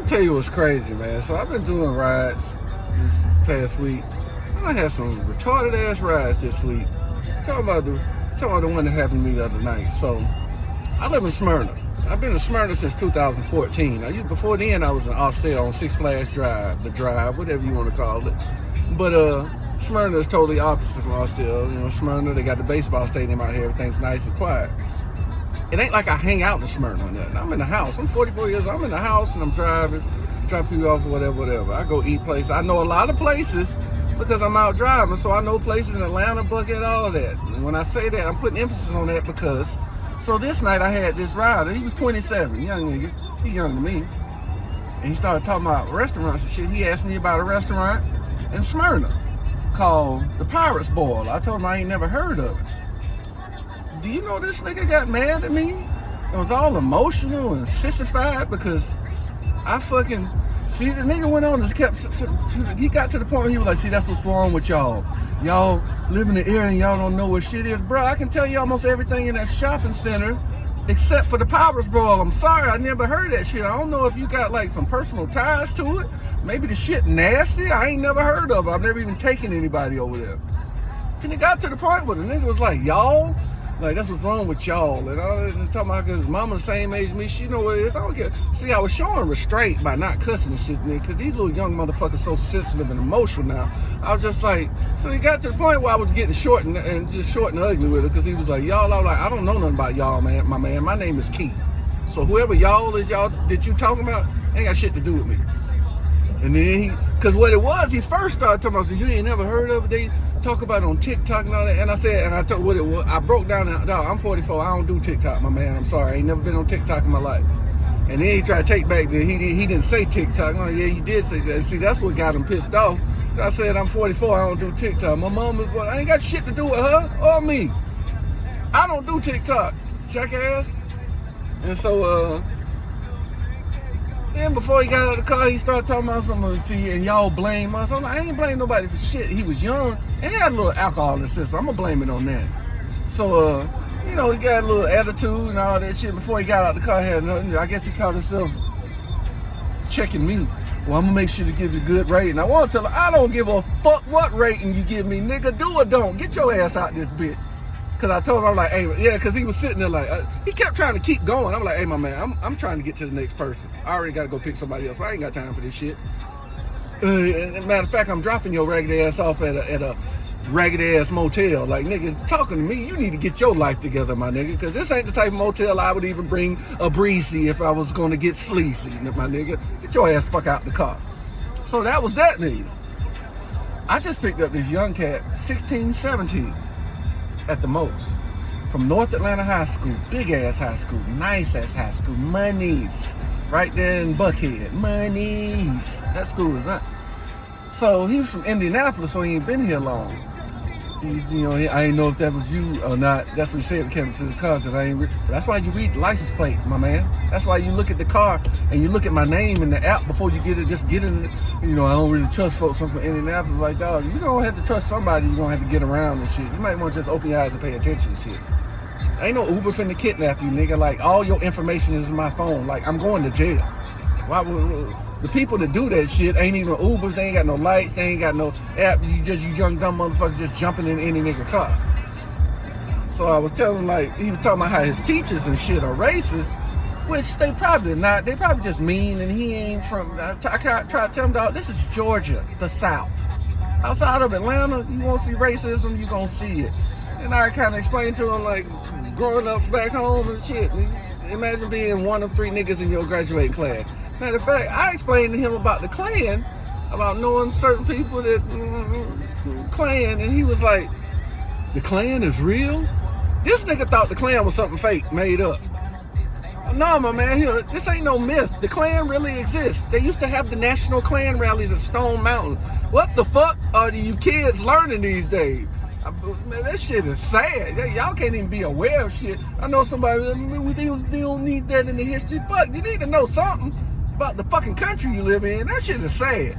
me tell you what's crazy, man. So I've been doing rides this past week. I had some retarded ass rides this week. Talking about the one that happened to me the other night. So I live in Smyrna. I've been in Smyrna since 2014. Now, before then, I was in Offset on Six Flags Drive, the Drive, whatever you want to call it. But Smyrna is totally opposite from Offset. You know, Smyrna, they got the baseball stadium out here. Everything's nice and quiet. It ain't like I hang out in Smyrna or nothing. I'm in the house. I'm 44 years old. I'm in the house and I'm driving, drop people off or whatever. I go eat places. I know a lot of places because I'm out driving, so I know places in Atlanta, Bucket, all that. And when I say that, I'm putting emphasis on that because, so this night I had this rider. He was 27, young nigga. He younger than me. And he started talking about restaurants and shit. He asked me about a restaurant in Smyrna called the Pirates Boil. I told him I ain't never heard of it. Do you know this nigga got mad at me? It was all emotional and sissified because I fucking, see, the nigga went on and kept, he got to the point where he was like, see, that's what's wrong with y'all. Y'all live in the area and y'all don't know what shit is. Bro, I can tell you almost everything in that shopping center except for the Pirates Boil. I'm sorry, I never heard that shit. I don't know if you got like some personal ties to it. Maybe the shit nasty. I ain't never heard of it. I've never even taken anybody over there. And it got to the point where the nigga was like, y'all? Like, that's what's wrong with y'all. And I was talking about his mama the same age as me. She know what it is. I don't care. See, I was showing restraint by not cussing and shit, nigga, because these little young motherfuckers so sensitive and emotional now. I was just like, so he got to the point where I was getting short and just short and ugly with it, because he was like, y'all. I was like, I don't know nothing about y'all, man. My name is Keith. So whoever y'all is, y'all that you talking about, ain't got shit to do with me. And then because what it was, he first started talking about, so you ain't never heard of it. They talk about it on TikTok and all that. And I said, and I told what it was. I broke down, dog, I'm 44. I don't do TikTok, my man. I'm sorry. I ain't never been on TikTok in my life. And then he tried to take back that he didn't say TikTok. Oh, yeah, you did say that. See, that's what got him pissed off. I said, I'm 44. I don't do TikTok. My mom is, I ain't got shit to do with her or me. I don't do TikTok, jackass. And so, then before he got out of the car, he started talking about something, see, and y'all blame us. I'm like, I ain't blame nobody for shit. He was young and he had a little alcohol in his system. I'm gonna blame it on that. So, you know, he got a little attitude and all that shit. Before he got out the car, I guess he called himself checking me. Well, I'm gonna make sure to give you a good rating. I want to tell her, I don't give a fuck what rating you give me, nigga. Do or don't. Get your ass out this bitch. Cause I told him, I'm like, hey, yeah, cause he was sitting there like, he kept trying to keep going. I'm like, hey, my man, I'm trying to get to the next person. I already gotta go pick somebody else. I ain't got time for this shit. And matter of fact, I'm dropping your ragged ass off at a ragged ass motel. Like, nigga, talking to me, you need to get your life together, my nigga. Cause this ain't the type of motel I would even bring a breezy if I was gonna get sleazy, my nigga. Get your ass fuck out the car. So that was that nigga. I just picked up this young cat, 16, 17. At the most, from North Atlanta High School, big ass high school, nice ass high school, Monies, right there in Buckhead, Monies. That school is not. So he was from Indianapolis, so he ain't been here long. You know, I ain't know if that was you or not. That's what he said when he came to the car, because I ain't. That's why you read the license plate, my man. That's why you look at the car and you look at my name in the app before you get it. Just get in. You know, I don't really trust folks from Indianapolis. Like, dog, you don't have to trust somebody. You're gonna have to get around and shit. You might want to just open your eyes and pay attention to shit. Ain't no Uber finna kidnap you, nigga. Like, all your information is in my phone. Like, I'm going to jail. Why would? The people that do that shit ain't even Ubers, they ain't got no lights, they ain't got no app, you young dumb motherfuckers just jumping in any nigga car. So I was telling him, like, he was talking about how his teachers and shit are racist, which they probably not, they probably just mean, and he ain't from, I try to tell him, dog, this is Georgia, the South. Outside of Atlanta, you won't see racism, you gonna see it. And I kind of explained to him, like, growing up back home and shit, imagine being one of 3 niggas in your graduating class. Matter of fact, I explained to him about the Klan, about knowing certain people that Klan, and he was like, the Klan is real? This nigga thought the Klan was something fake, made up. No, my man, this ain't no myth. The Klan really exists. They used to have the national Klan rallies at Stone Mountain. What the fuck are you kids learning these days? Man, that shit is sad. Y'all can't even be aware of shit. I know somebody, they don't need that in the history. Fuck, you need to know something about the fucking country you live in. That shit is sad.